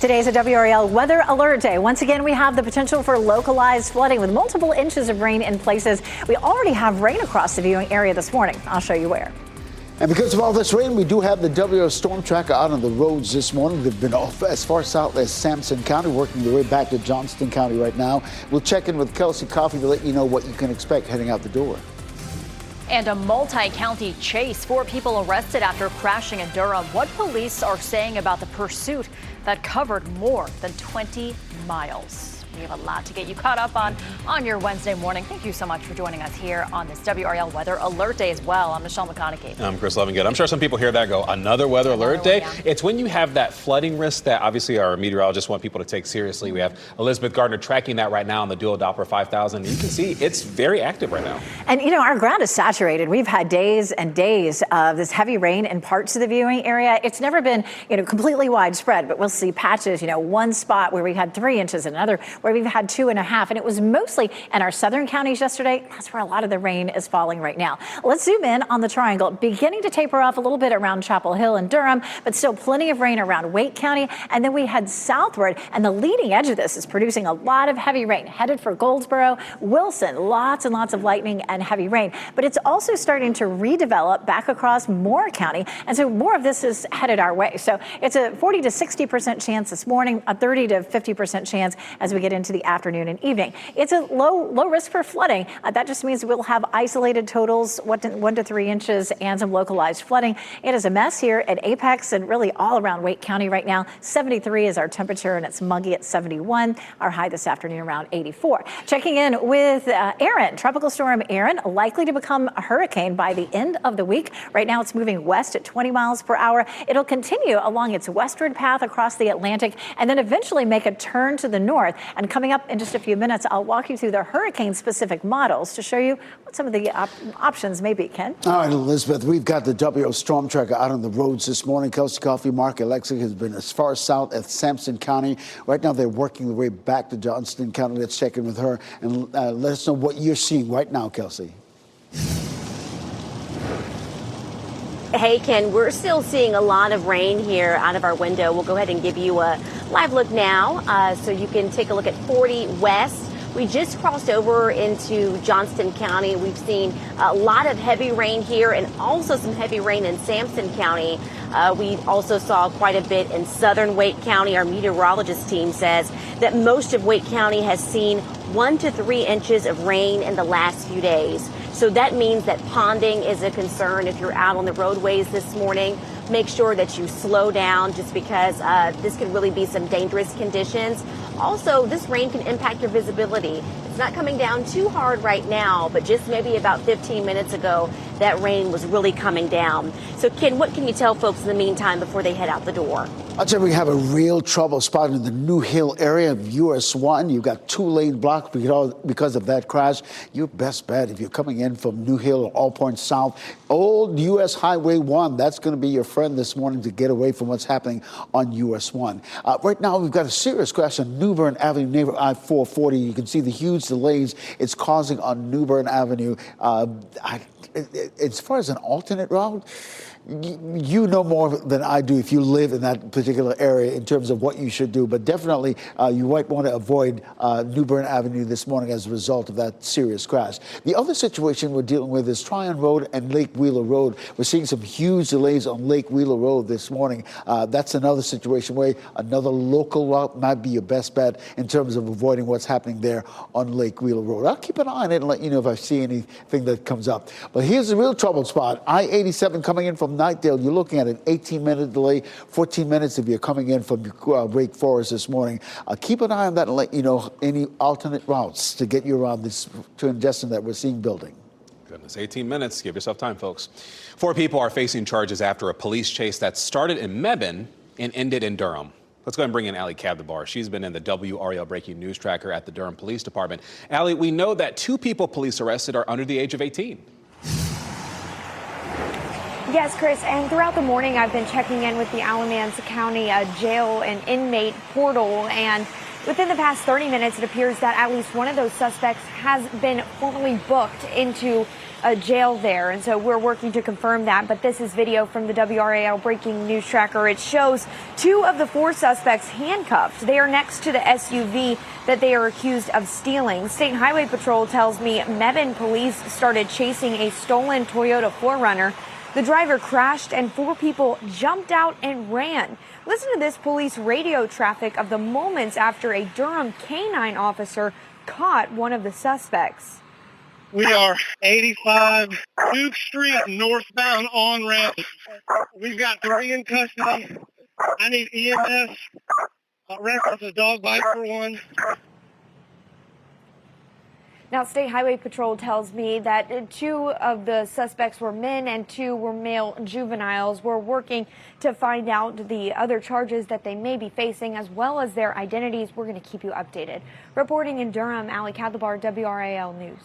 Today's a WRAL weather alert day. Once again, we have the potential for localized flooding with multiple inches of rain in places. We already have rain across the viewing area this morning. I'll show you where. And because of all this rain, we do have the WRAL storm tracker out on the roads this morning. They've been off as far south as Sampson County, working their way back to Johnston County right now. We'll check in with Kelsey Coffey to let you know what you can expect heading out the door. And a multi-county chase. 4 people arrested after crashing in Durham. What police are saying about the pursuit that covered more than 20 miles. We have a lot to get you caught up on your Wednesday morning. Thank you so much for joining us here on this WRAL Weather Alert Day as well. I'm Michelle McConaughey. I'm Chris Levingood. I'm sure some people hear that go, another weather alert day. Yeah. It's when you have that flooding risk that obviously our meteorologists want people to take seriously. We have Elizabeth Gardner tracking that right now on the Dual Doppler 5000. You can see it's very active right now. And, you know, our ground is saturated. We've had days and days of this heavy rain in parts of the viewing area. It's never been, completely widespread, but we'll see patches, one spot where we had 3 inches, another where we've had 2.5. And it was mostly in our southern counties yesterday. That's where a lot of the rain is falling right now. Let's zoom in on the triangle, beginning to taper off a little bit around Chapel Hill and Durham, but still plenty of rain around Wake County. And then we head southward, and the leading edge of this is producing a lot of heavy rain headed for Goldsboro, Wilson, lots and lots of lightning and heavy rain. But it's also starting to redevelop back across Moore County. And so more of this is headed our way. So it's a 40 to 60% chance this morning, a 30 to 50% chance as we get into the afternoon and evening. It's a low risk for flooding. That just means we'll have isolated totals, 1 to 3 inches, and some localized flooding. It is a mess here at Apex and really all around Wake County right now. 73 is our temperature, and it's muggy at 71. Our high this afternoon around 84. Checking in with Aaron, Tropical Storm Aaron, likely to become a hurricane by the end of the week. Right now it's moving west at 20 miles per hour. It'll continue along its westward path across the Atlantic and then eventually make a turn to the north. And coming up in just a few minutes, I'll walk you through the hurricane-specific models to show you what some of the options may be, Ken. All right, Elizabeth, we've got the WRAL storm tracker out on the roads this morning. Kelsey Coffey, Mark Alexic has been as far south as Sampson County. Right now, they're working their way back to Johnston County. Let's check in with her and let us know what you're seeing right now, Kelsey. Hey, Ken, we're still seeing a lot of rain here out of our window. We'll go ahead and give you a live look now so you can take a look at 40 West. We just crossed over into Johnston County. We've seen a lot of heavy rain here and also some heavy rain in Sampson County. We also saw quite a bit in southern Wake County. Our meteorologist team says that most of Wake County has seen 1 to 3 inches of rain in the last few days. So that means that ponding is a concern. If you're out on the roadways this morning, make sure that you slow down just because this could really be some dangerous conditions. Also, this rain can impact your visibility. It's not coming down too hard right now, but just maybe about 15 minutes ago, that rain was really coming down. So, Ken, what can you tell folks in the meantime before they head out the door? I'll tell you, we have a real trouble spot in the New Hill area of US 1. You've got 2 lanes blocked because of that crash. Your best bet, if you're coming in from New Hill or all points south, old US Highway 1, that's going to be your friend this morning to get away from what's happening on US 1. Right now, we've got a serious crash on New Bern Avenue, near I-440. You can see the huge delays it's causing on New Bern Avenue. As far as an alternate route, you know more than I do if you live in that particular area in terms of what you should do. But definitely, you might want to avoid New Bern Avenue this morning as a result of that serious crash. The other situation we're dealing with is Tryon Road and Lake Wheeler Road. We're seeing some huge delays on Lake Wheeler Road this morning. That's another situation where another local route might be your best bet in terms of avoiding what's happening there on Lake Wheeler Road. I'll keep an eye on it and let you know if I see anything that comes up. But here's the real trouble spot. I-87 coming in from Nightdale, you're looking at an 18-minute delay, 14 minutes if you're coming in from Wake Forest this morning. Keep an eye on that and let you know any alternate routes to get you around this congestion that we're seeing building. Goodness, 18 minutes. Give yourself time, folks. 4 people are facing charges after a police chase that started in Mebane and ended in Durham. Let's go ahead and bring in Allie Cabdabar. She's been in the WRAL Breaking News Tracker at the Durham Police Department. Allie, we know that 2 people police arrested are under the age of 18. Yes, Chris, and throughout the morning I've been checking in with the Alamance County jail and inmate portal, and within the past 30 minutes it appears that at least one of those suspects has been formally booked into jail there. And so we're working to confirm that. But this is video from the WRAL breaking news tracker. It shows 2 of the 4 suspects handcuffed. They are next to the SUV that they are accused of stealing. State Highway Patrol tells me Mebane police started chasing a stolen Toyota 4Runner. The driver crashed and 4 people jumped out and ran. Listen to this police radio traffic of the moments after a Durham canine officer caught one of the suspects. We are 85 Duke Street northbound on ramp. We've got 3 in custody. I need EMS. Reference a dog bite for 1. Now, State Highway Patrol tells me that 2 of the suspects were men and 2 were male juveniles. We're working to find out the other charges that they may be facing, as well as their identities. We're going to keep you updated. Reporting in Durham, Ali Kadlabar, WRAL News.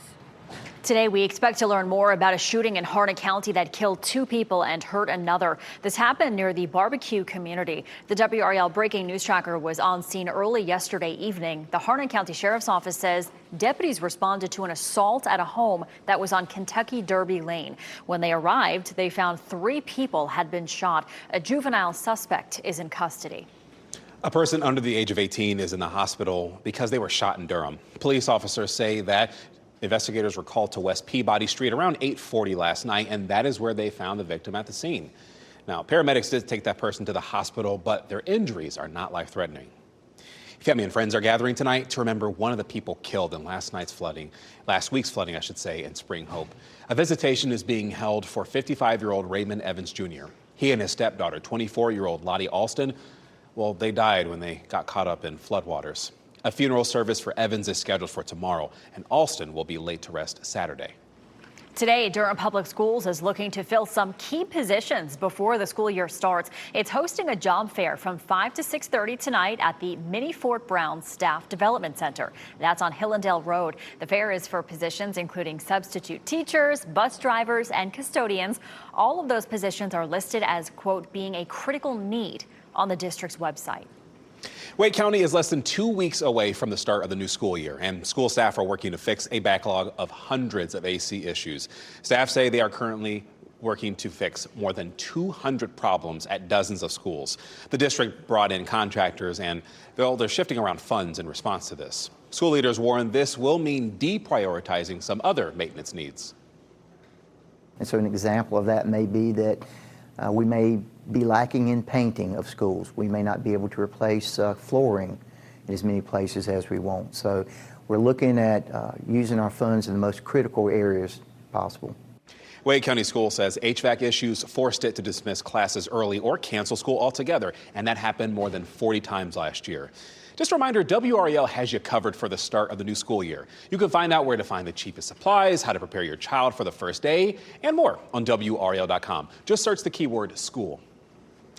Today, we expect to learn more about a shooting in Harnett County that killed 2 people and hurt another. This happened near the barbecue community. The WRAL breaking news tracker was on scene early yesterday evening. The Harnett County Sheriff's Office says deputies responded to an assault at a home that was on Kentucky Derby Lane. When they arrived, they found 3 people had been shot. A juvenile suspect is in custody. A person under the age of 18 is in the hospital because they were shot in Durham. Police officers say that investigators were called to West Peabody Street around 8:40 last night, and that is where they found the victim at the scene. Now, paramedics did take that person to the hospital, but their injuries are not life-threatening. Family and friends are gathering tonight to remember one of the people killed in last week's flooding, in Spring Hope. A visitation is being held for 55-year-old Raymond Evans Jr. He and his stepdaughter, 24-year-old Lottie Alston, well, they died when they got caught up in floodwaters. A funeral service for Evans is scheduled for tomorrow, and Alston will be laid to rest Saturday. Today, Durham Public Schools is looking to fill some key positions before the school year starts. It's hosting a job fair from 5 to 6:30 tonight at the Mini Fort Brown Staff Development Center. That's on Hillendale Road. The fair is for positions including substitute teachers, bus drivers, and custodians. All of those positions are listed as, quote, being a critical need on the district's website. Wake County is less than 2 weeks away from the start of the new school year, and school staff are working to fix a backlog of hundreds of AC issues. Staff say they are currently working to fix more than 200 problems at dozens of schools. The district brought in contractors, and they're shifting around funds in response to this. School leaders warn this will mean deprioritizing some other maintenance needs. And so an example of that may be that we may be lacking in painting of schools. We may not be able to replace flooring in as many places as we want. So we're looking at using our funds in the most critical areas possible. Wake County School says HVAC issues forced it to dismiss classes early or cancel school altogether, and that happened more than 40 times last year. Just a reminder, WRAL has you covered for the start of the new school year. You can find out where to find the cheapest supplies, how to prepare your child for the first day, and more on WRAL.com. Just search the keyword school.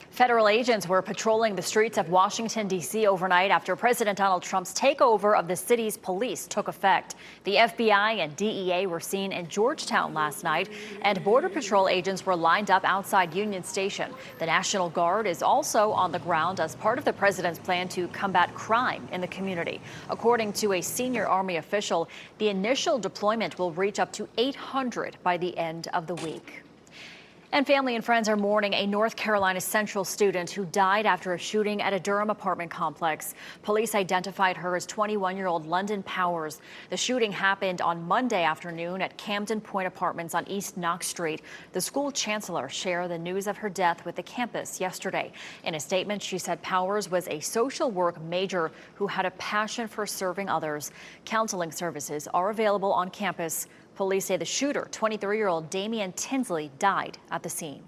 Federal agents were patrolling the streets of Washington, D.C. overnight after President Donald Trump's takeover of the city's police took effect. The FBI and DEA were seen in Georgetown last night, and Border Patrol agents were lined up outside Union Station. The National Guard is also on the ground as part of the president's plan to combat crime in the community. According to a senior Army official, the initial deployment will reach up to 800 by the end of the week. And family and friends are mourning a North Carolina Central student who died after a shooting at a Durham apartment complex. Police identified her as 21-year-old London Powers. The shooting happened on Monday afternoon at Camden Point Apartments on East Knox Street. The school chancellor shared the news of her death with the campus yesterday. In a statement, she said Powers was a social work major who had a passion for serving others. Counseling services are available on campus. Police say the shooter, 23-year-old Damian Tinsley, died at the scene.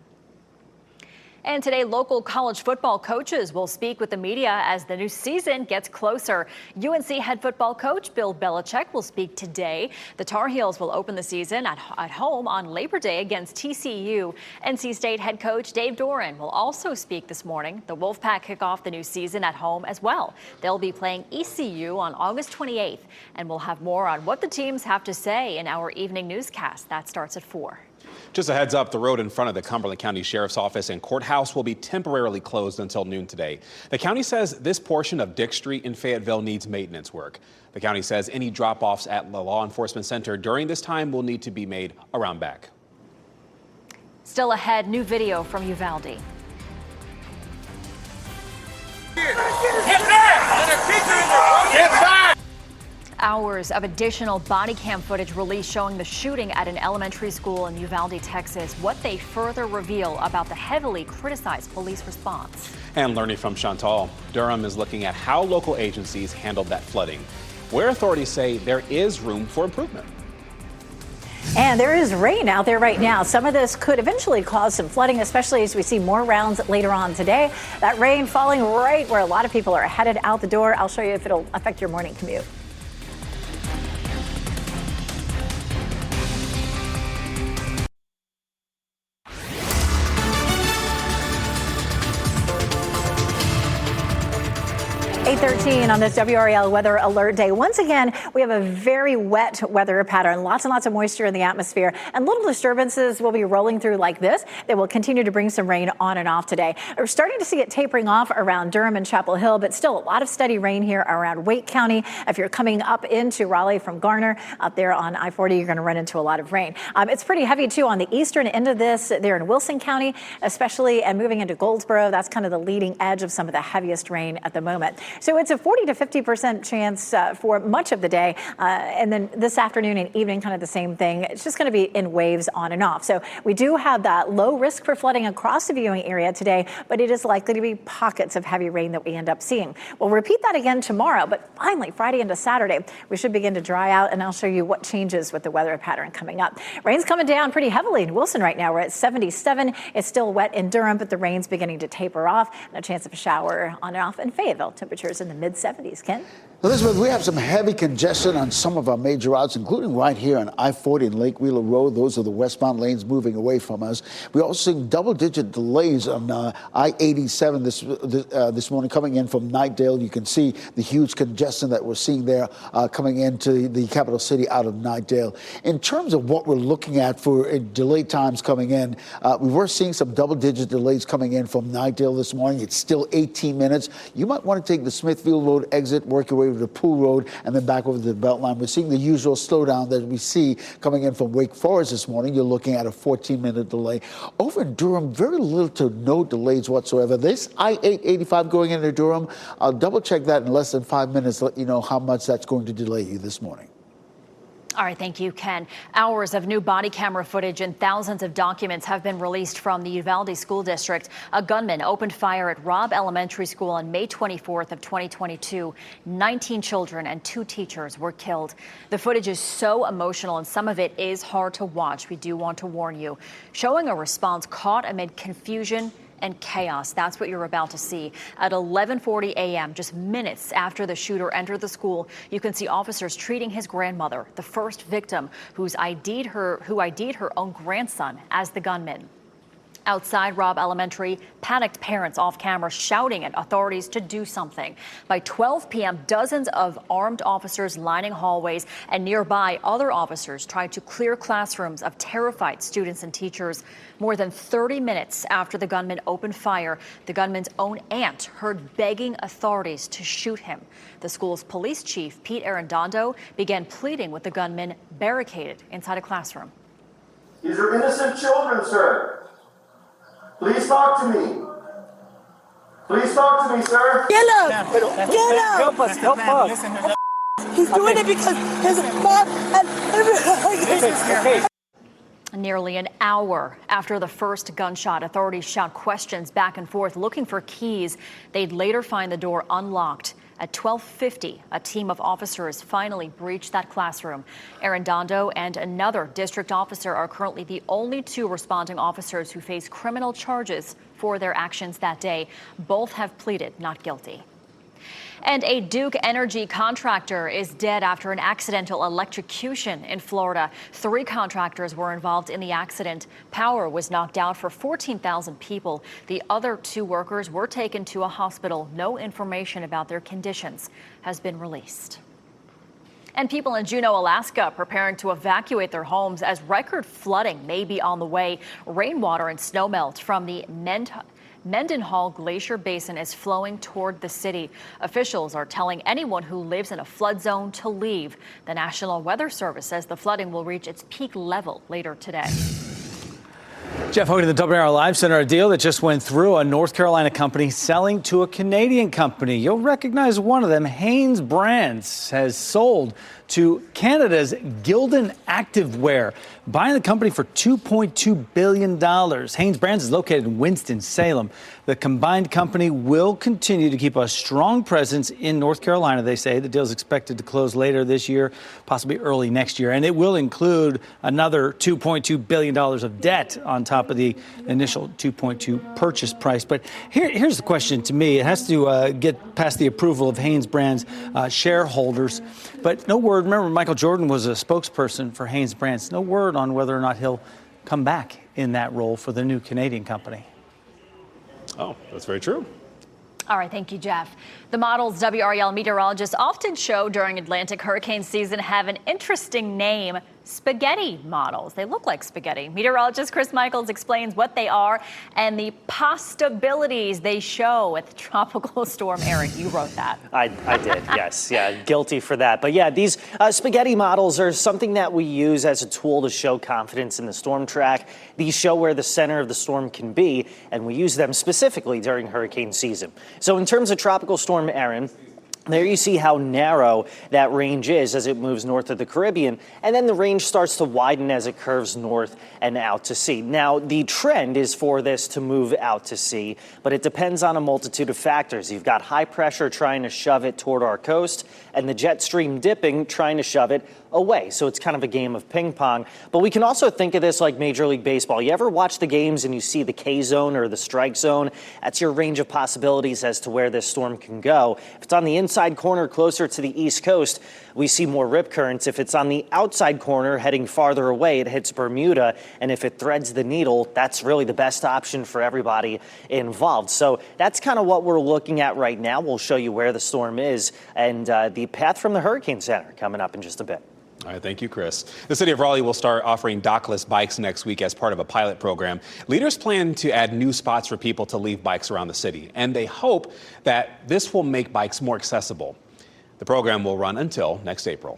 And today, local college football coaches will speak with the media as the new season gets closer. UNC head football coach Bill Belichick will speak today. The Tar Heels will open the season at home on Labor Day against TCU. NC State head coach Dave Doran will also speak this morning. The Wolfpack kick off the new season at home as well. They'll be playing ECU on August 28th, and we'll have more on what the teams have to say in our evening newscast. That starts at 4. Just a heads up, the road in front of the Cumberland County Sheriff's Office and courthouse will be temporarily closed until noon today. The county says this portion of Dick Street in Fayetteville needs maintenance work. The county says any drop-offs at the law enforcement center during this time will need to be made around back. Still ahead, new video from Uvalde. Hours of additional body cam footage released showing the shooting at an elementary school in Uvalde, Texas. What they further reveal about the heavily criticized police response. And learning from Chantal, Durham is looking at how local agencies handled that flooding, where authorities say there is room for improvement. And there is rain out there right now. Some of this could eventually cause some flooding, especially as we see more rounds later on today. That rain falling right where a lot of people are headed out the door. I'll show you if it'll affect your morning commute. On this WRAL weather alert day. Once again, we have a very wet weather pattern, lots and lots of moisture in the atmosphere, and little disturbances will be rolling through like this. They will continue to bring some rain on and off today. We're starting to see it tapering off around Durham and Chapel Hill, but still a lot of steady rain here around Wake County. If you're coming up into Raleigh from Garner, up there on I-40, you're going to run into a lot of rain. It's pretty heavy, too, on the eastern end of this there in Wilson County, especially, and moving into Goldsboro. That's kind of the leading edge of some of the heaviest rain at the moment. So it's a 40 to 50% chance for much of the day. And then this afternoon and evening, kind of the same thing. It's just going to be in waves on and off. So we do have that low risk for flooding across the viewing area today, but it is likely to be pockets of heavy rain that we end up seeing. We'll repeat that again tomorrow, but finally Friday into Saturday, we should begin to dry out, and I'll show you what changes with the weather pattern coming up. Rain's coming down pretty heavily in Wilson right now. We're at 77. It's still wet in Durham, but the rain's beginning to taper off, and a chance of a shower on and off in Fayetteville. Temperatures in the mid-70s. Ken? Elizabeth, we have some heavy congestion on some of our major routes, including right here on I-40 and Lake Wheeler Road. Those are the westbound lanes moving away from us. We're also seeing double-digit delays on I-87 this morning coming in from Knightdale. You can see the huge congestion that we're seeing there coming into the capital city out of Knightdale. In terms of what we're looking at for delay times coming in, we were seeing some double-digit delays coming in from Knightdale this morning. It's still 18 minutes. You might want to take the Smithfield Road exit, work your way to the Pool Road, and then back over to the Beltline. We're seeing the usual slowdown that we see coming in from Wake Forest this morning. You're looking at a 14-minute delay. Over in Durham, very little to no delays whatsoever. This I-885 going into Durham, I'll double check that in less than 5 minutes, let you know how much that's going to delay you this morning. All right, thank you, Ken. Hours of new body camera footage and thousands of documents have been released from the Uvalde School District. A gunman opened fire at Robb Elementary School on May 24th of 2022. 19 children and 2 teachers were killed. The footage is so emotional, and some of it is hard to watch. We do want to warn you. Showing a response caught amid confusion and chaos. That's what you're about to see. At 11:40 a.m., just minutes after the shooter entered the school, you can see officers treating his grandmother, the first victim, who ID'd her own grandson as the gunman. Outside Robb Elementary, panicked parents off camera shouting at authorities to do something. By 12 p.m., dozens of armed officers lining hallways, and nearby, other officers tried to clear classrooms of terrified students and teachers. More than 30 minutes after the gunman opened fire, the gunman's own aunt heard begging authorities to shoot him. The school's police chief, Pete Arredondo, began pleading with the gunman barricaded inside a classroom. These are innocent children, sir. Please talk to me. Please talk to me, sir. Get him! Get him! Help us! Help us! He's doing it because his mom and everybody. Nearly an hour after the first gunshot, authorities shout questions back and forth looking for keys. They'd later find the door unlocked. At 12:50, a team of officers finally breached that classroom. Arredondo and another district officer are currently the only 2 responding officers who face criminal charges for their actions that day. Both have pleaded not guilty. And a Duke Energy contractor is dead after an accidental electrocution in Florida. 3 contractors were involved in the accident. Power was knocked out for 14,000 people. The other 2 workers were taken to a hospital. No information about their conditions has been released. And people in Juneau, Alaska, preparing to evacuate their homes as record flooding may be on the way. Rainwater and snowmelt from the Mendenhall Glacier Basin is flowing toward the city. Officials are telling anyone who lives in a flood zone to leave. The National Weather Service says the flooding will reach its peak level later today. Jeff Hogan of the WRAL Live Center, a deal that just went through. A North Carolina company selling to a Canadian company. You'll recognize one of them. Hanes Brands has sold to Canada's Gildan Activewear, buying the company for $2.2 billion. Hanes Brands is located in Winston-Salem. The combined company will continue to keep a strong presence in North Carolina, they say. The deal is expected to close later this year, possibly early next year. And it will include another $2.2 billion of debt on top of the initial $2.2 purchase price. But here's the question to me. It has to get past the approval of Hanes Brands shareholders. But no word. Remember, Michael Jordan was a spokesperson for Hanes Brands. No word on whether or not he'll come back in that role for the new Canadian company. Oh, that's very true. All right, thank you, Jeff. The models WRAL meteorologists often show during Atlantic hurricane season have an interesting name: spaghetti models. They look like spaghetti. Meteorologist Chris Michaels explains what they are and the possibilities they show with Tropical Storm Erin. You wrote that. I did, yes. Yeah, guilty for that. But yeah, these spaghetti models are something that we use as a tool to show confidence in the storm track. These show where the center of the storm can be, and we use them specifically during hurricane season. So in terms of Tropical Storm Erin, there you see how narrow that range is as it moves north of the Caribbean, and then the range starts to widen as it curves north and out to sea. Now, the trend is for this to move out to sea, but it depends on a multitude of factors. You've got high pressure trying to shove it toward our coast, and the jet stream dipping trying to shove it away. So it's kind of a game of ping pong. But we can also think of this like Major League Baseball. You ever watch the games and you see the K zone or the strike zone? That's your range of possibilities as to where this storm can go. If it's on the inside corner closer to the East Coast, we see more rip currents. If it's on the outside corner heading farther away, it hits Bermuda. And if it threads the needle, that's really the best option for everybody involved. So that's kind of what we're looking at right now. We'll show you where the storm is and the path from the Hurricane Center coming up in just a bit. All right, thank you, Chris. The city of Raleigh will start offering dockless bikes next week as part of a pilot program. Leaders plan to add new spots for people to leave bikes around the city, and they hope that this will make bikes more accessible. The program will run until next April.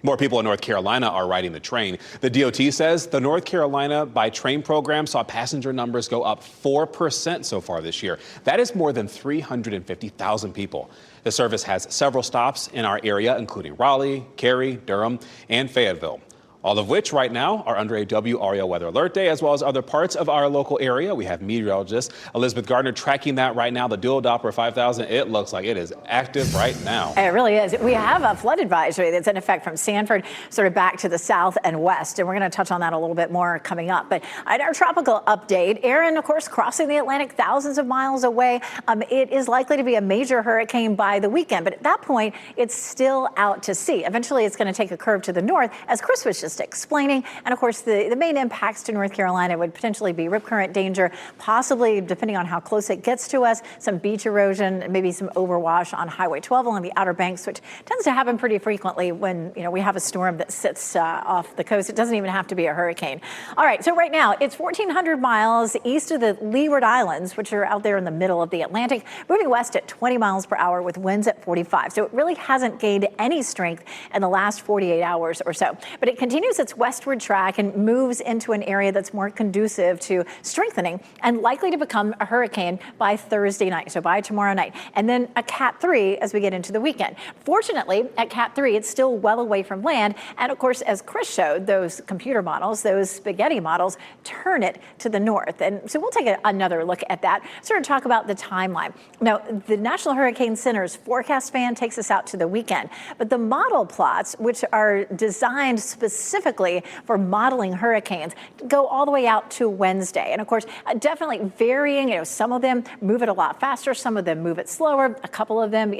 More people in North Carolina are riding the train. The DOT says the North Carolina by Train program saw passenger numbers go up 4% so far this year. That is more than 350,000 people. The service has several stops in our area, including Raleigh, Cary, Durham, and Fayetteville, all of which right now are under a WRAL weather alert day, as well as other parts of our local area. We have meteorologist Elizabeth Gardner tracking that right now. The dual Doppler 5000, it looks like it is active right now. It really is. We have a flood advisory that's in effect from Sanford sort of back to the south and west, and we're going to touch on that a little bit more coming up. But our tropical update, Erin, of course, crossing the Atlantic thousands of miles away. It is likely to be a major hurricane by the weekend, but at that point, it's still out to sea. Eventually, it's going to take a curve to the north, as Chris was just explaining. And of course, the main impacts to North Carolina would potentially be rip current danger, possibly, depending on how close it gets to us, some beach erosion, maybe some overwash on Highway 12 along the Outer Banks, which tends to happen pretty frequently when, we have a storm that sits off the coast. It doesn't even have to be a hurricane. All right, so right now, it's 1,400 miles east of the Leeward Islands, which are out there in the middle of the Atlantic, moving west at 20 miles per hour with winds at 45. So it really hasn't gained any strength in the last 48 hours or so. But it continues its westward track and moves into an area that's more conducive to strengthening and likely to become a hurricane by Thursday night, so by tomorrow night, and then a Cat 3 as we get into the weekend. Fortunately, at Cat 3, it's still well away from land, and of course, as Chris showed, those computer models, those spaghetti models, turn it to the north. And so we'll take another look at that, sort of talk about the timeline. Now, the National Hurricane Center's forecast fan takes us out to the weekend, but the model plots, which are designed specifically specifically for modeling hurricanes, go all the way out to Wednesday. And of course, definitely varying, some of them move it a lot faster, some of them move it slower, a couple of them,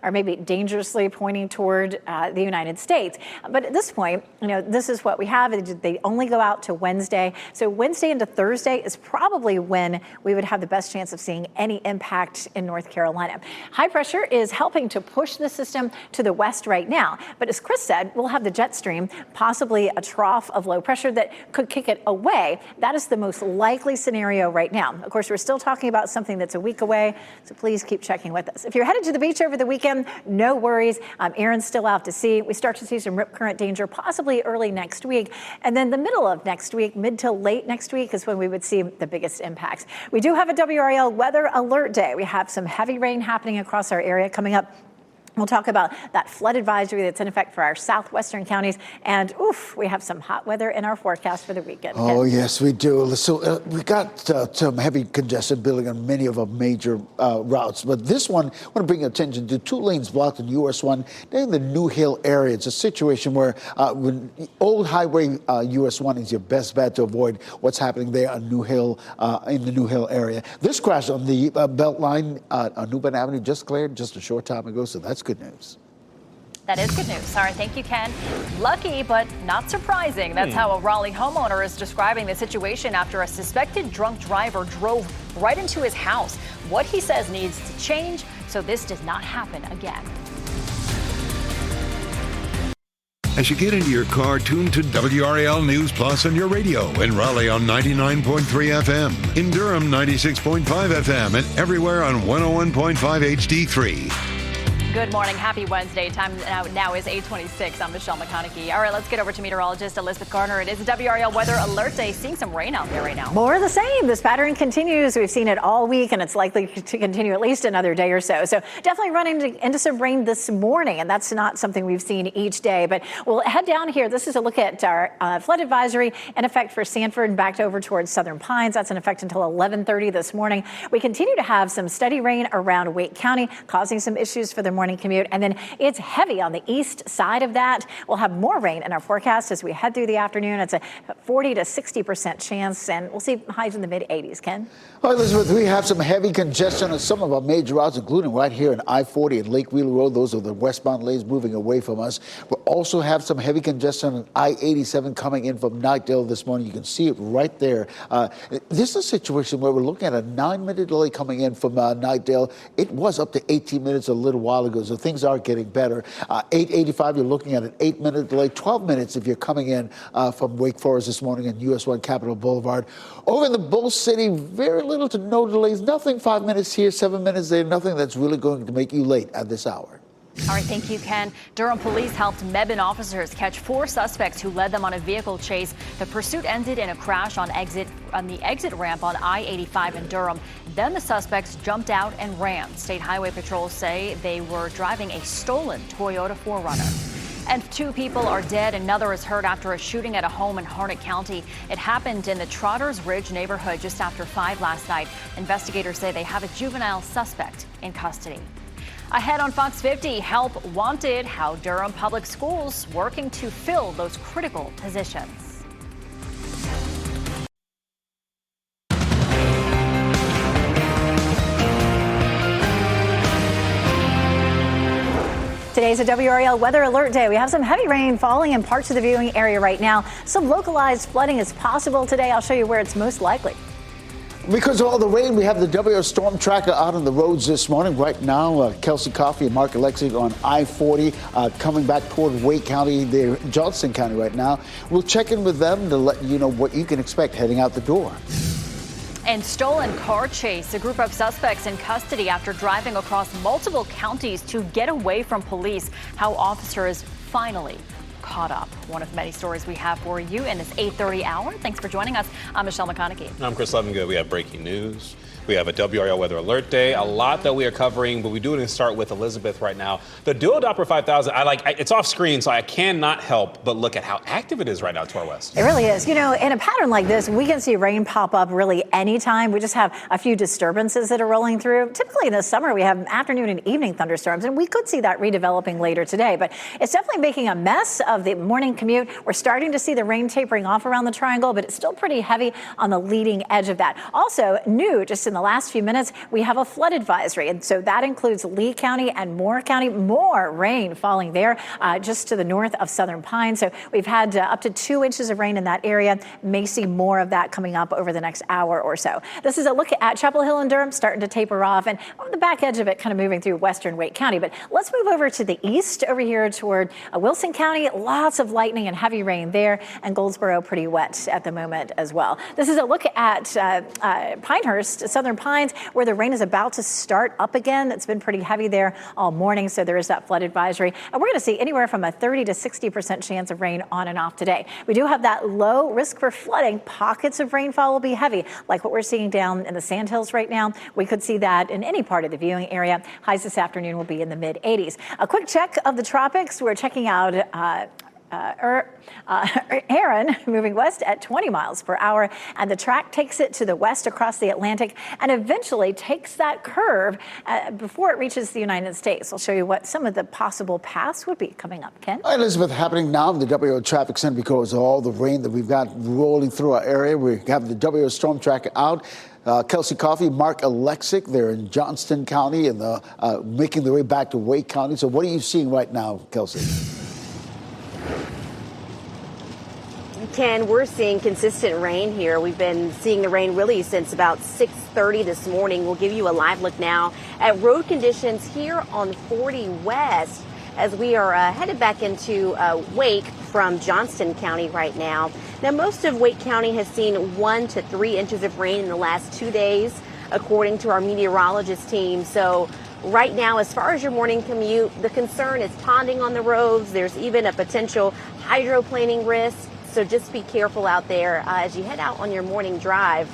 are maybe dangerously pointing toward the United States. But at this point, this is what we have. They only go out to Wednesday. So Wednesday into Thursday is probably when we would have the best chance of seeing any impact in North Carolina. High pressure is helping to push the system to the west right now. But as Chris said, we'll have the jet stream, possibly a trough of low pressure that could kick it away. That is the most likely scenario right now. Of course, we're still talking about something that's a week away, so please keep checking with us. If you're headed to the beach over the weekend, no worries. Aaron's still out to sea. We start to see some rip current danger possibly early next week. And then the middle of next week, mid to late next week, is when we would see the biggest impacts. We do have a WRAL weather alert day. We have some heavy rain happening across our area coming up. We'll talk about that flood advisory that's in effect for our southwestern counties. And we have some hot weather in our forecast for the weekend. Oh, yes, we do. So we got some heavy congestion building on many of our major routes. But this one, I want to bring your attention to 2 lanes blocked in US 1 in the New Hill area. It's a situation where when old highway US 1 is your best bet to avoid what's happening there on New Hill, in the New Hill area. This crash on the Beltline on New Bern Avenue just cleared just a short time ago, so that's good news. That is good news. All right, thank you, Ken. Lucky, but not surprising. That's how a Raleigh homeowner is describing the situation after a suspected drunk driver drove right into his house. What he says needs to change so this does not happen again. As you get into your car, tune to WRAL News Plus on your radio. In Raleigh on 99.3 FM. In Durham, 96.5 FM. And everywhere on 101.5 HD3. Good morning. Happy Wednesday. Time now is 8:26. I'm Michelle McConaughey. All right, let's get over to meteorologist Elizabeth Garner. It is a WRAL weather alert day. Seeing some rain out there right now. More of the same. This pattern continues. We've seen it all week, and it's likely to continue at least another day or so. So definitely running into some rain this morning, and that's not something we've seen each day. But we'll head down here. This is a look at our flood advisory in effect for Sanford and back over towards Southern Pines. That's in effect until 11:30 this morning. We continue to have some steady rain around Wake County, causing some issues for the morning commute. And then it's heavy on the east side of that. We'll have more rain in our forecast as we head through the afternoon. It's a 40 to 60% chance, and we'll see highs in the mid-80s. Ken? Well, Elizabeth, we have some heavy congestion on some of our major routes, including right here in I-40 and Lake Wheeler Road. Those are the westbound lanes moving away from us. We'll also have some heavy congestion on I-87 coming in from Knightdale this morning. You can see it right there. This is a situation where we're looking at a 9-minute delay coming in from Knightdale. It was up to 18 minutes a little while ago, so things are getting better. 885, you're looking at an 8-minute delay, 12 minutes if you're coming in from Wake Forest this morning in US 1 Capitol Boulevard. Over in the Bull City, very little to no delays. Nothing 5 minutes here, 7 minutes there. Nothing that's really going to make you late at this hour. All right, thank you, Ken. Durham police helped Mebane officers catch 4 suspects who led them on a vehicle chase. The pursuit ended in a crash on the exit ramp on I-85 in Durham. Then the suspects jumped out and ran. State Highway Patrols say they were driving a stolen Toyota 4Runner. And 2 people are dead. Another is hurt after a shooting at a home in Harnett County. It happened in the Trotters Ridge neighborhood just after 5 last night. Investigators say they have a juvenile suspect in custody. Ahead on Fox 50, help wanted, how Durham Public Schools working to fill those critical positions. Today's a WRAL weather alert day. We have some heavy rain falling in parts of the viewing area right now. Some localized flooding is possible today. I'll show you where it's most likely. Because of all the rain, we have the WRAL Storm Tracker out on the roads this morning. Right now, Kelsey Coffey and Mark Alexi on I-40 coming back toward Wake County. They're in Johnston County right now. We'll check in with them to let you know what you can expect heading out the door. And stolen car chase. A group of suspects in custody after driving across multiple counties to get away from police. How officers finally caught up. One of many stories we have for you in this 8:30 hour. Thanks for joining us. I'm Michelle McConaughey. I'm Chris Levingood. We have breaking news. We have a WRAL weather alert day. A lot that we are covering, but we do want to start with Elizabeth right now. The dual Doppler 5000, it's off screen, so I cannot help but look at how active it is right now to our west. It really is. You know, in a pattern like this, we can see rain pop up really anytime. We just have a few disturbances that are rolling through. Typically in the summer, we have afternoon and evening thunderstorms, and we could see that redeveloping later today. But it's definitely making a mess of the morning commute. We're starting to see the rain tapering off around the triangle, but it's still pretty heavy on the leading edge of that. Also, new just in the last few minutes, we have a flood advisory. And so that includes Lee County and Moore County. More rain falling there just to the north of Southern Pine. So we've had up to 2 inches of rain in that area. May see more of that coming up over the next hour or so. This is a look at Chapel Hill and Durham starting to taper off, and on the back edge of it kind of moving through western Wake County. But let's move over to the east over here toward Wilson County. Lots of lightning and heavy rain there, and Goldsboro pretty wet at the moment as well. This is a look at Pinehurst, Southern Pines, where the rain is about to start up again. It's been pretty heavy there all morning, so there is that flood advisory. And we're going to see anywhere from a 30 to 60% chance of rain on and off today. We do have that low risk for flooding. Pockets of rainfall will be heavy, like what we're seeing down in the Sandhills right now. We could see that in any part of the viewing area. Highs this afternoon will be in the mid-80s. A quick check of the tropics. We're checking out Aaron moving west at 20 miles per hour, and the track takes it to the west across the Atlantic and eventually takes that curve before it reaches the United States. I'll show you what some of the possible paths would be coming up. Ken? All right, Elizabeth, happening now in the WRAL Traffic Center because of all the rain that we've got rolling through our area. We have the WRAL Storm Tracker out. Kelsey Coffey, Mark Alexic, they're in Johnston County and making their way back to Wake County. So what are you seeing right now, Kelsey? Ken, we're seeing consistent rain here. We've been seeing the rain really since about 6:30 this morning. We'll give you a live look now at road conditions here on 40 West as we are headed back into Wake from Johnston County right now. Now, most of Wake County has seen 1 to 3 inches of rain in the last 2 days, according to our meteorologist team. So right now, as far as your morning commute, the concern is ponding on the roads. There's even a potential hydroplaning risk. So just be careful out there as you head out on your morning drive.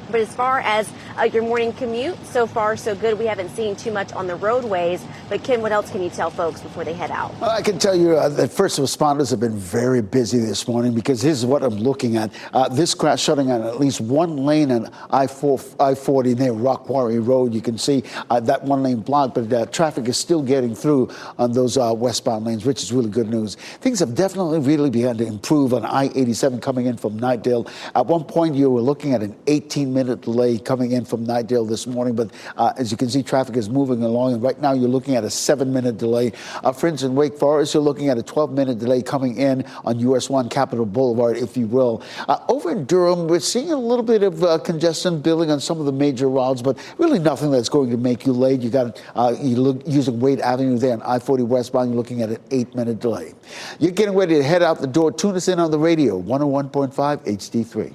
But as far as your morning commute, so far so good. We haven't seen too much on the roadways. But Ken, what else can you tell folks before they head out? Well, I can tell you that first responders have been very busy this morning because here's what I'm looking at. This crash shutting on at least one lane on I-40 near Rock Quarry Road. You can see that one lane blocked, but traffic is still getting through on those westbound lanes, which is really good news. Things have definitely really begun to improve on I-87 coming in from Knightdale. At one point, you were looking at an 18-minute delay coming in from Knightdale this morning, but as you can see, traffic is moving along, and right now you're looking at a 7-minute delay. Friends in Wake Forest, you're looking at a 12-minute delay coming in on US 1 Capitol Boulevard, if you will. Over in Durham, we're seeing a little bit of congestion building on some of the major routes, but really nothing that's going to make you late. You got using Wade Avenue there on I-40 westbound, you're looking at an 8-minute delay. You're getting ready to head out the door. Tune us in on the radio, 101.5 HD3.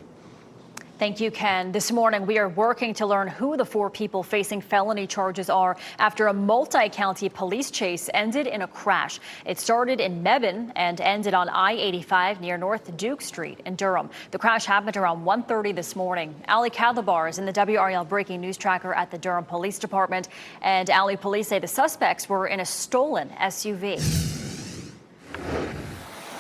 Thank you, Ken. This morning, we are working to learn who the 4 people facing felony charges are after a multi-county police chase ended in a crash. It started in Mebane and ended on I-85 near North Duke Street in Durham. The crash happened around 1:30 this morning. Ali Kadlabar is in the WRAL breaking news tracker at the Durham Police Department. And Ali, police say the suspects were in a stolen SUV.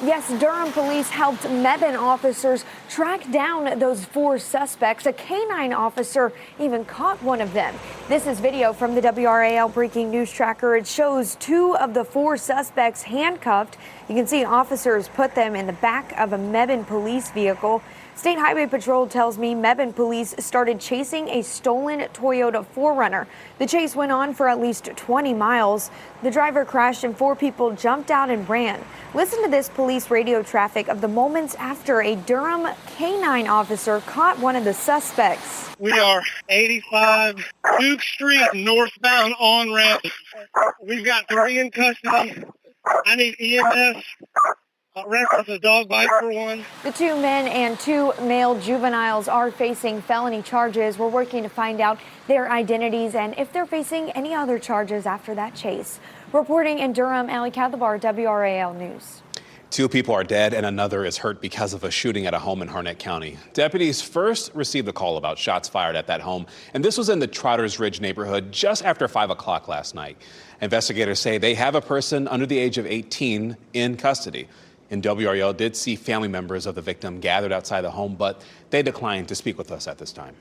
Yes, Durham police helped Mebane officers track down those 4 suspects. A canine officer even caught one of them. This is video from the WRAL breaking news tracker. It shows 2 of the 4 suspects handcuffed. You can see officers put them in the back of a Mebane police vehicle. State Highway Patrol tells me Mebane police started chasing a stolen Toyota 4Runner. The chase went on for at least 20 miles. The driver crashed and 4 people jumped out and ran. Listen to this police radio traffic of the moments after a Durham canine officer caught one of the suspects. We are 85 Duke Street northbound on ramp. We've got 3 in custody. I need EMS. Reference a dog bite for 1. The 2 men and 2 male juveniles are facing felony charges. We're working to find out their identities and if they're facing any other charges after that chase. Reporting in Durham, Ali Kadlabar, WRAL News. 2 people are dead and another is hurt because of a shooting at a home in Harnett County. Deputies first received a call about shots fired at that home, and this was in the Trotters Ridge neighborhood just after 5 o'clock last night. Investigators say they have a person under the age of 18 in custody. And WRAL did see family members of the victim gathered outside the home, but they declined to speak with us at this time.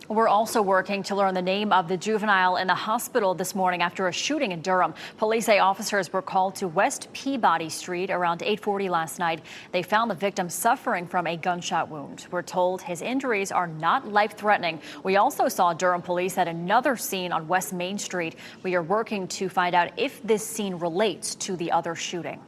We're also working to learn the name of the juvenile in the hospital this morning after a shooting in Durham. Police say officers were called to West Peabody Street around 8:40 last night. They found the victim suffering from a gunshot wound. We're told his injuries are not life-threatening. We also saw Durham police at another scene on West Main Street. We are working to find out if this scene relates to the other shooting.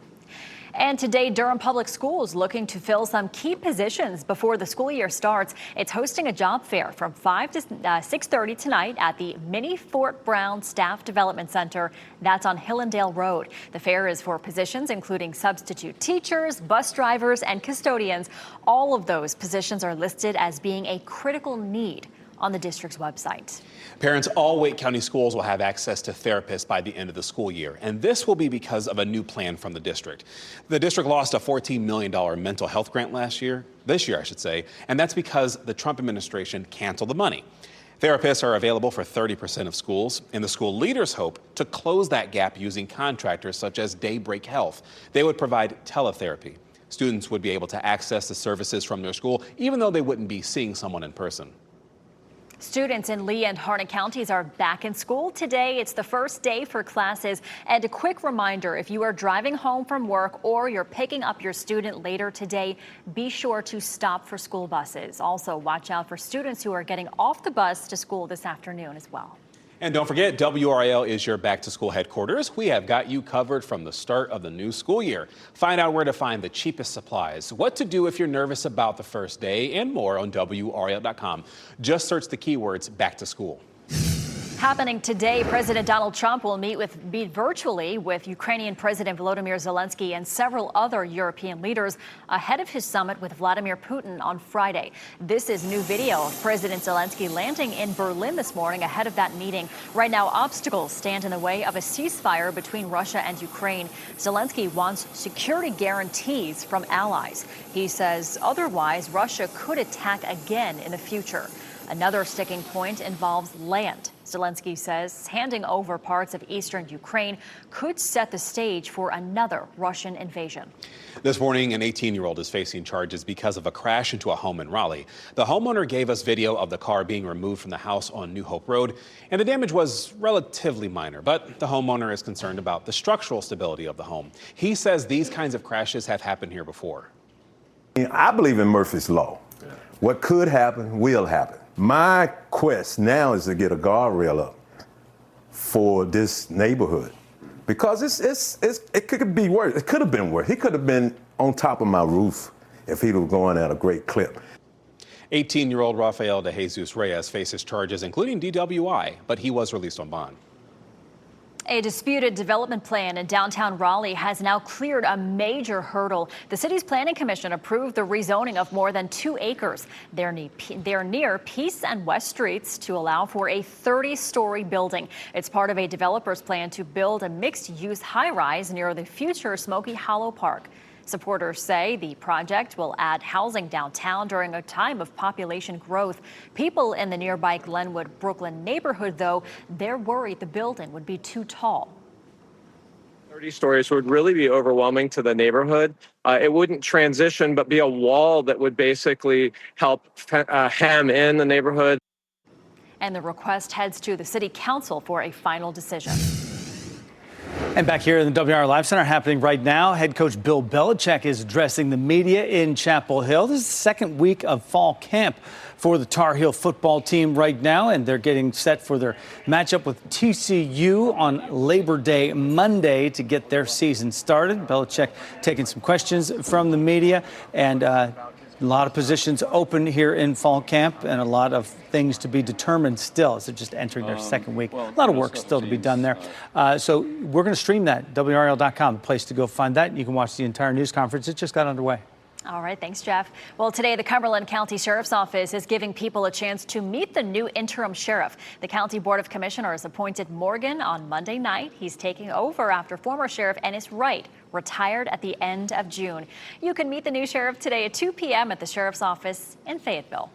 And today, Durham Public Schools looking to fill some key positions before the school year starts. It's hosting a job fair from 5 to 6:30 tonight at the Mini Fort Brown Staff Development Center. That's on Hillendale Road. The fair is for positions including substitute teachers, bus drivers, and custodians. All of those positions are listed as being a critical need on the district's website. Parents, all Wake County schools will have access to therapists by the end of the school year, and this will be because of a new plan from the district. The district lost a $14 million mental health grant this year, and that's because the Trump administration canceled the money. Therapists are available for 30% of schools, and the school leaders hope to close that gap using contractors such as Daybreak Health. They would provide teletherapy. Students would be able to access the services from their school, even though they wouldn't be seeing someone in person. Students in Lee and Harnett counties are back in school today. It's the first day for classes. And a quick reminder, if you are driving home from work or you're picking up your student later today, be sure to stop for school buses. Also, watch out for students who are getting off the bus to school this afternoon as well. And don't forget, WRAL is your back-to-school headquarters. We have got you covered from the start of the new school year. Find out where to find the cheapest supplies, what to do if you're nervous about the first day, and more on WRAL.com. Just search the keywords back to school. Happening today, President Donald Trump will meet virtually with Ukrainian President Volodymyr Zelensky and several other European leaders ahead of his summit with Vladimir Putin on Friday. This is new video of President Zelensky landing in Berlin this morning ahead of that meeting. Right now, obstacles stand in the way of a ceasefire between Russia and Ukraine. Zelensky wants security guarantees from allies. He says otherwise, Russia could attack again in the future. Another sticking point involves land. Zelensky says handing over parts of eastern Ukraine could set the stage for another Russian invasion. This morning, an 18-year-old is facing charges because of a crash into a home in Raleigh. The homeowner gave us video of the car being removed from the house on New Hope Road, and the damage was relatively minor, but the homeowner is concerned about the structural stability of the home. He says these kinds of crashes have happened here before. I believe in Murphy's Law. What could happen will happen. My quest now is to get a guardrail up for this neighborhood because it could be worse. It could have been worse. He could have been on top of my roof if he was going at a great clip. 18-year-old Rafael de Jesus Reyes faces charges including DWI, but he was released on bond. A disputed development plan in downtown Raleigh has now cleared a major hurdle. The city's planning commission approved the rezoning of more than 2 acres. They're near Peace and West Streets to allow for a 30-story building. It's part of a developer's plan to build a mixed-use high-rise near the future Smoky Hollow Park. Supporters say the project will add housing downtown during a time of population growth. People in the nearby Glenwood, Brooklyn neighborhood, though, they're worried the building would be too tall. 30 stories would really be overwhelming to the neighborhood. It wouldn't transition, but be a wall that would basically help hem in the neighborhood. And the request heads to the city council for a final decision. And back here in the WR Live Center happening right now, head coach Bill Belichick is addressing the media in Chapel Hill. This is the second week of fall camp for the Tar Heel football team right now, and they're getting set for their matchup with TCU on Labor Day Monday to get their season started. Belichick taking some questions from the media, and a lot of positions open here in fall camp and a lot of things to be determined still as they're just entering their second week. A lot of work still to be done there. So we're going to stream that, WRAL.com, the place to go find that. You can watch the entire news conference. It just got underway. All right. Thanks, Jeff. Well, today, the Cumberland County Sheriff's Office is giving people a chance to meet the new interim sheriff. The County Board of Commissioners appointed Morgan on Monday night. He's taking over after former Sheriff Ennis Wright retired at the end of June. You can meet the new sheriff today at 2 p.m. at the sheriff's office in Fayetteville.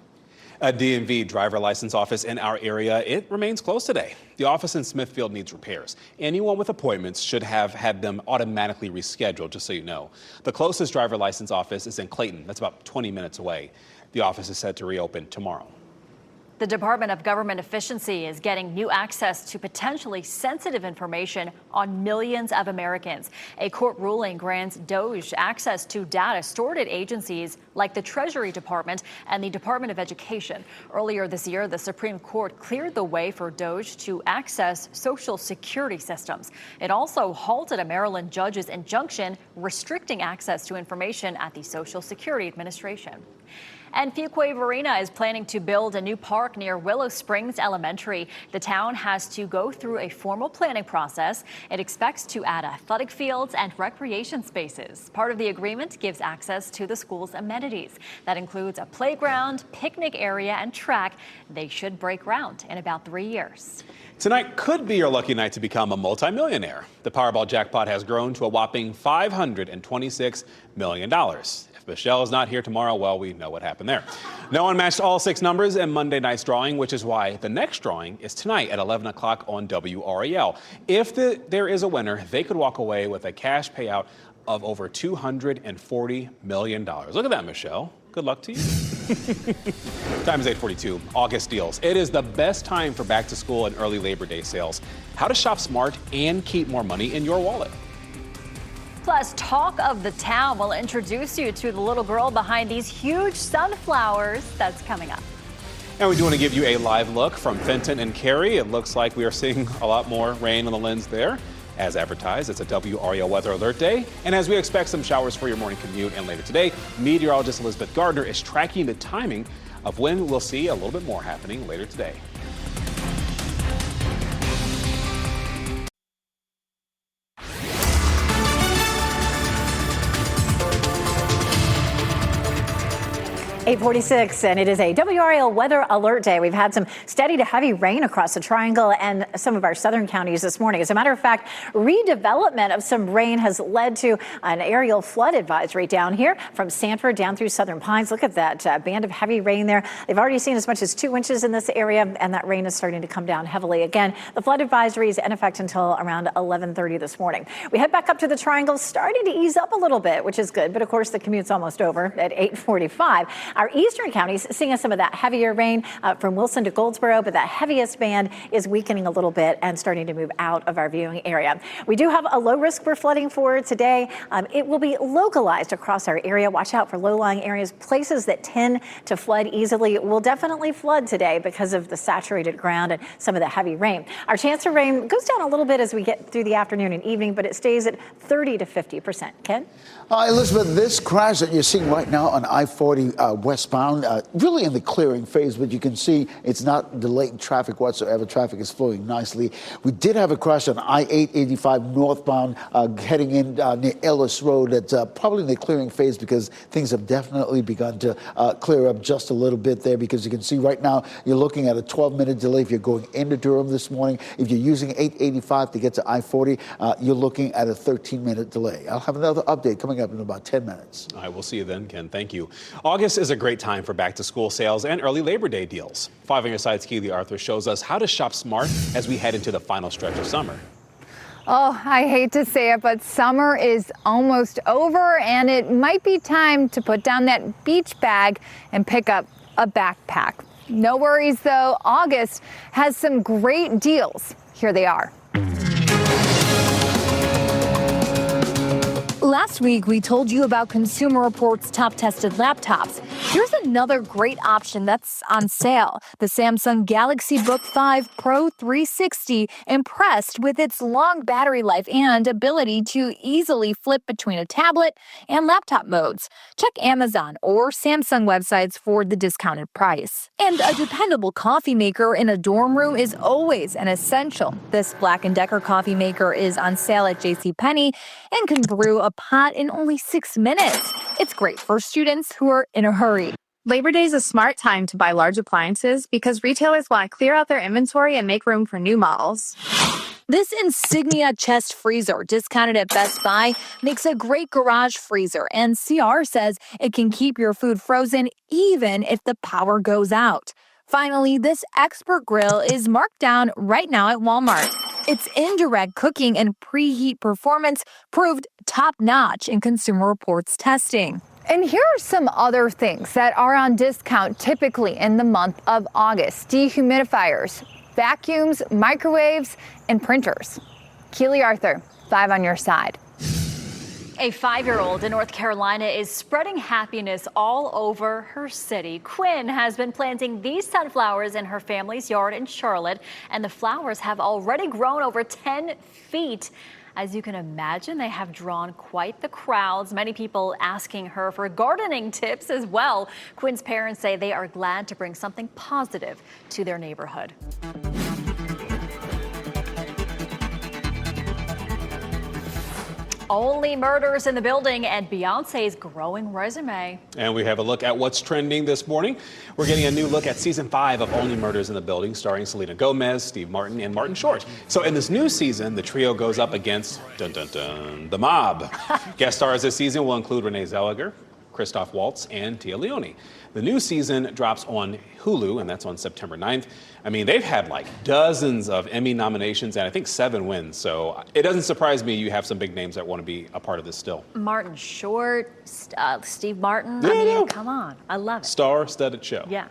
A DMV driver license office in our area, it remains closed today. The office in Smithfield needs repairs. Anyone with appointments should have had them automatically rescheduled, just so you know. The closest driver license office is in Clayton. That's about 20 minutes away. The office is set to reopen tomorrow. The Department of Government Efficiency is getting new access to potentially sensitive information on millions of Americans. A court ruling grants DOJ access to data stored at agencies like the Treasury Department and the Department of Education. Earlier this year, the Supreme Court cleared the way for DOJ to access Social Security systems. It also halted a Maryland judge's injunction restricting access to information at the Social Security Administration. And Fuquay-Varina is planning to build a new park near Willow Springs Elementary. The town has to go through a formal planning process. It expects to add athletic fields and recreation spaces. Part of the agreement gives access to the school's amenities. That includes a playground, picnic area, and track. They should break ground in about 3 years. Tonight could be your lucky night to become a multimillionaire. The Powerball jackpot has grown to a whopping $526 million. If Michelle is not here tomorrow, well, we know what happened there. No one matched all 6 numbers in Monday night's drawing, which is why the next drawing is tonight at 11 o'clock on WRAL. If there is a winner, they could walk away with a cash payout of over $240 million. Look at that, Michelle. Good luck to you. Time is 8:42. August deals. It is the best time for back to school and early Labor Day sales. How to shop smart and keep more money in your wallet. Plus, talk of the town will introduce you to the little girl behind these huge sunflowers. That's coming up. And we do want to give you a live look from Fenton and Cary. It looks like we are seeing a lot more rain on the lens there. As advertised, it's a WRAL weather alert day. And as we expect some showers for your morning commute and later today, meteorologist Elizabeth Gardner is tracking the timing of when we'll see a little bit more happening later today. .46, and it is a WRAL weather alert day. We've had some steady to heavy rain across the Triangle and some of our southern counties this morning. As a matter of fact, redevelopment of some rain has led to an aerial flood advisory down here from Sanford down through Southern Pines. Look at that band of heavy rain there. They've already seen as much as 2 inches in this area, and that rain is starting to come down heavily. Again, the flood advisory is in effect until around 11:30 this morning. We head back up to the Triangle, starting to ease up a little bit, which is good. But of course, the commute's almost over at 8:45. Our eastern counties seeing some of that heavier rain from Wilson to Goldsboro, but that heaviest band is weakening a little bit and starting to move out of our viewing area. We do have a low risk for flooding for today. It will be localized across our area. Watch out for low-lying areas. Places that tend to flood easily will definitely flood today because of the saturated ground and some of the heavy rain. Our chance of rain goes down a little bit as we get through the afternoon and evening, but it stays at 30 to 50%. Ken? Elizabeth, this crash that you're seeing right now on I-40 westbound, really in the clearing phase, but you can see it's not delaying traffic whatsoever. Traffic is flowing nicely. We did have a crash on I-885 northbound heading in near Ellis Road. That's probably in the clearing phase because things have definitely begun to clear up just a little bit there, because you can see right now you're looking at a 12-minute delay if you're going into Durham this morning. If you're using 885 to get to I-40, you're looking at a 13-minute delay. I'll have another update coming up in about 10 minutes. All right, we'll see you then, Ken. Thank you. August is a great time for back-to-school sales and early Labor Day deals. 5 on your side's Keely Arthur shows us how to shop smart as we head into the final stretch of summer. Oh, I hate to say it, but summer is almost over, and it might be time to put down that beach bag and pick up a backpack. No worries, though. August has some great deals. Here they are. Last week, we told you about Consumer Reports' top tested laptops. Here's another great option that's on sale. The Samsung Galaxy Book 5 Pro 360, impressed with its long battery life and ability to easily flip between a tablet and laptop modes. Check Amazon or Samsung websites for the discounted price. And a dependable coffee maker in a dorm room is always an essential. This Black & Decker coffee maker is on sale at JCPenney and can brew a pot in only 6 minutes. It's great for students who are in a hurry. Labor Day is a smart time to buy large appliances because retailers want to clear out their inventory and make room for new models. This Insignia chest freezer, discounted at Best Buy, makes a great garage freezer, and CR says it can keep your food frozen even if the power goes out. Finally, this expert grill is marked down right now at Walmart. Its indirect cooking and preheat performance proved top-notch in Consumer Reports testing. And here are some other things that are on discount typically in the month of August. Dehumidifiers, vacuums, microwaves, and printers. Keely Arthur, 5 on your side. A 5-year-old in North Carolina is spreading happiness all over her city. Quinn has been planting these sunflowers in her family's yard in Charlotte, and the flowers have already grown over 10 feet. As you can imagine, they have drawn quite the crowds. Many people asking her for gardening tips as well. Quinn's parents say they are glad to bring something positive to their neighborhood. Only Murders in the Building and Beyonce's growing resume. And we have a look at what's trending this morning. We're getting a new look at season 5 of Only Murders in the Building, starring Selena Gomez, Steve Martin, and Martin Short. So in this new season, the trio goes up against the mob. Guest stars this season will include Renee Zellweger, Christoph Waltz, and Tia Leone. The new season drops on Hulu, and that's on September 9th. I mean, they've had like dozens of Emmy nominations and I think 7 wins. So it doesn't surprise me you have some big names that want to be a part of this still. Martin Short, Steve Martin. I mean, come on. I love it. Star-studded show. Yes.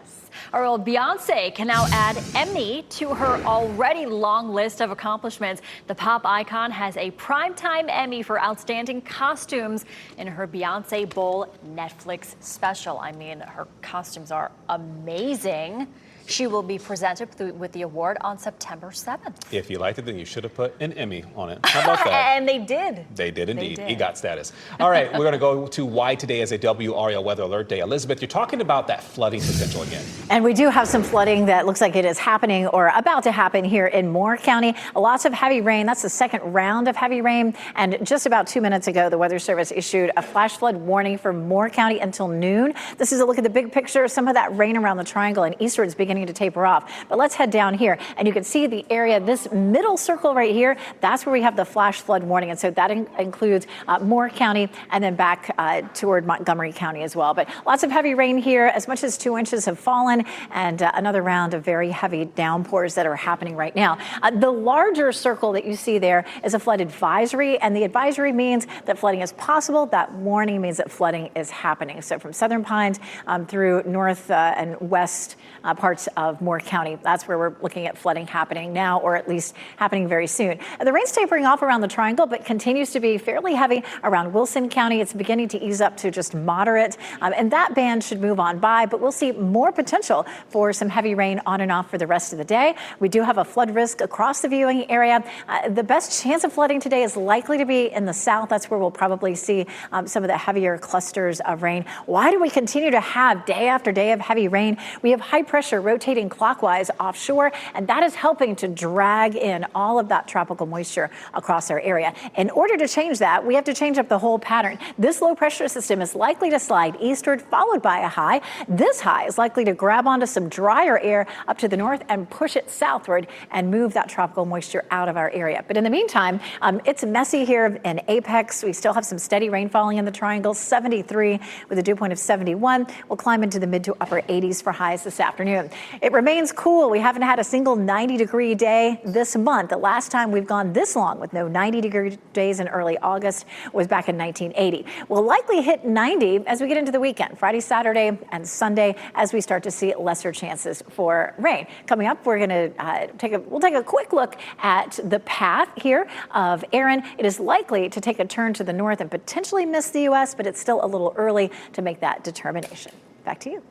All right, well, Beyonce can now add Emmy to her already long list of accomplishments. The pop icon has a Primetime Emmy for Outstanding Costumes in her Beyonce Bowl Netflix special. I mean, her costumes are amazing. She will be presented with the award on September 7th. If you liked it, then you should have put an Emmy on it. How about that? And they did. They did indeed. EGOT status. All right, we're going to go to why today is a WRAL Weather Alert Day. Elizabeth, you're talking about that flooding potential again. And we do have some flooding that looks like it is happening or about to happen here in Moore County. Lots of heavy rain. That's the second round of heavy rain. And just about 2 minutes ago, the Weather Service issued a flash flood warning for Moore County until noon. This is a look at the big picture. Some of that rain around the triangle and eastward is beginning to taper off. But let's head down here, and you can see the area, this middle circle right here, that's where we have the flash flood warning. And so that includes Moore County and then back toward Montgomery County as well. But lots of heavy rain here. As much as 2 inches have fallen, and another round of very heavy downpours that are happening right now. The larger circle that you see there is a flood advisory, and the advisory means that flooding is possible. That warning means that flooding is happening. So from Southern Pines through north and west parts of Moore County, that's where we're looking at flooding happening now, or at least happening very soon. And the rain's tapering off around the triangle, but continues to be fairly heavy around Wilson County. It's beginning to ease up to just moderate, and that band should move on by, but we'll see more potential for some heavy rain on and off for the rest of the day. We do have a flood risk across the viewing area. The best chance of flooding today is likely to be in the south. That's where we'll probably see some of the heavier clusters of rain. Why do we continue to have day after day of heavy rain? We have high pressure rotating clockwise offshore, and that is helping to drag in all of that tropical moisture across our area. In order to change that, we have to change up the whole pattern. This low pressure system is likely to slide eastward, followed by a high. This high is likely to grab onto some drier air up to the north and push it southward and move that tropical moisture out of our area. But in the meantime, it's messy here in Apex. We still have some steady rain falling in the triangle, 73 with a dew point of 71. We'll climb into the mid to upper 80s for highs this afternoon. It remains cool. We haven't had a single 90-degree day this month. The last time we've gone this long with no 90-degree days in early August was back in 1980. We'll likely hit 90 as we get into the weekend, Friday, Saturday, and Sunday, as we start to see lesser chances for rain. Coming up, we're going to take a quick look at the path here of Aaron. It is likely to take a turn to the north and potentially miss the U.S., but it's still a little early to make that determination. Back to you.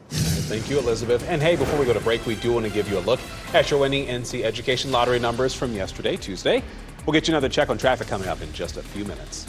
Thank you, Elizabeth. And hey, before we go to break, we do want to give you a look at your winning NC Education Lottery numbers from yesterday, Tuesday. We'll get you another check on traffic coming up in just a few minutes.